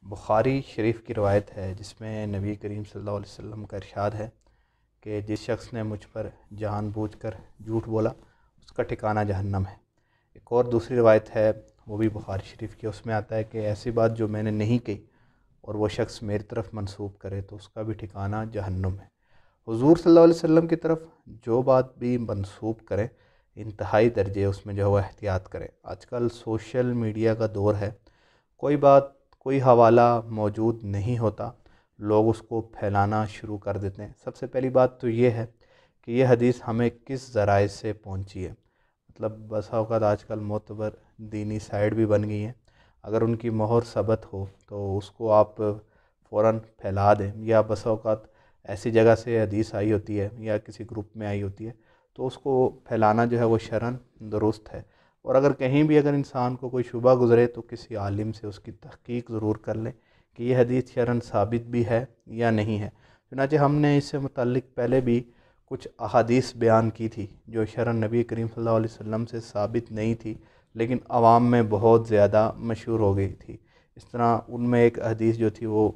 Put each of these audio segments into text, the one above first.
بخاری شریف کی روایت ہے جس میں نبی کریم صلی اللہ علیہ وسلم کا ارشاد ہے کہ جس شخص نے مجھ پر جان بوجھ کر جھوٹ بولا اس کا ٹھکانہ جہنم ہے۔ ایک اور دوسری روایت ہے، وہ بھی بخاری شریف کی، اس میں آتا ہے کہ ایسی بات جو میں نے نہیں کہی اور وہ شخص میری طرف منسوب کرے تو اس کا بھی ٹھکانہ جہنم ہے۔ حضور صلی اللہ علیہ وسلم کی طرف جو بات بھی منسوب کریں انتہائی درجے اس میں جو ہے وہ احتیاط کریں۔ آج کل سوشل میڈیا کا دور ہے، کوئی بات کوئی حوالہ موجود نہیں ہوتا، لوگ اس کو پھیلانا شروع کر دیتے ہیں۔ سب سے پہلی بات تو یہ ہے کہ یہ حدیث ہمیں کس ذرائع سے پہنچی ہے، مطلب بسا اوقات آج کل معتبر دینی سائٹ بھی بن گئی ہیں، اگر ان کی مہر ثبت ہو تو اس کو آپ فوراً پھیلا دیں، یا بسا اوقات ایسی جگہ سے حدیث آئی ہوتی ہے یا کسی گروپ میں آئی ہوتی ہے تو اس کو پھیلانا جو ہے وہ شرعاً درست ہے۔ اور اگر کہیں بھی اگر انسان کو کوئی شبہ گزرے تو کسی عالم سے اس کی تحقیق ضرور کر لیں کہ یہ حدیث شرعاً ثابت بھی ہے یا نہیں ہے۔ چنانچہ ہم نے اس سے متعلق پہلے بھی کچھ احادیث بیان کی تھی جو شرعاً نبی کریم صلی اللہ علیہ وسلم سے ثابت نہیں تھی لیکن عوام میں بہت زیادہ مشہور ہو گئی تھی۔ اس طرح ان میں ایک حدیث جو تھی وہ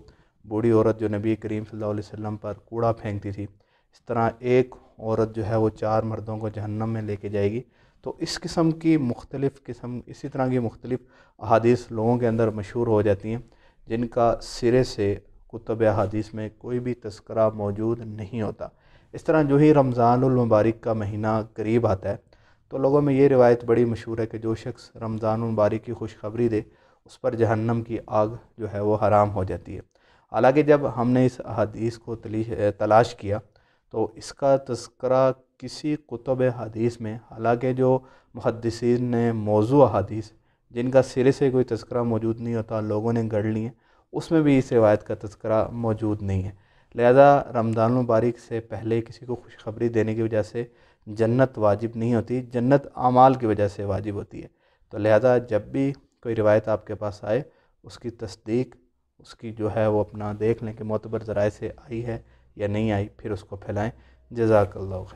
بوڑھی عورت جو نبی کریم صلی اللہ علیہ وسلم پر کوڑا پھینکتی تھی، اس طرح ایک عورت جو ہے وہ 4 مردوں کو جہنم میں لے کے جائے گی۔ تو اس قسم کی اسی طرح کی مختلف احادیث لوگوں کے اندر مشہور ہو جاتی ہیں جن کا سرے سے کتب احادیث میں کوئی بھی تذکرہ موجود نہیں ہوتا۔ اس طرح جو ہی رمضان المبارک کا مہینہ قریب آتا ہے تو لوگوں میں یہ روایت بڑی مشہور ہے کہ جو شخص رمضان المبارک کی خوشخبری دے اس پر جہنم کی آگ جو ہے وہ حرام ہو جاتی ہے۔ حالانکہ جب ہم نے اس حدیث کو تلاش کیا تو اس کا تذکرہ کسی کتب حدیث میں، حالانکہ جو محدثین نے موضوع حدیث جن کا سرے سے کوئی تذکرہ موجود نہیں ہوتا لوگوں نے گڑھ لی ہیں، اس میں بھی اس روایت کا تذکرہ موجود نہیں ہے۔ لہذا رمضان المبارک سے پہلے کسی کو خوشخبری دینے کی وجہ سے جنت واجب نہیں ہوتی، جنت اعمال کی وجہ سے واجب ہوتی ہے۔ تو لہذا جب بھی کوئی روایت آپ کے پاس آئے اس کی تصدیق اس کی جو ہے وہ اپنا دیکھ لیں کہ معتبر ذرائع سے آئی ہے یا نہیں آئی، پھر اس کو پھیلائیں۔ جزاک اللہ خیر۔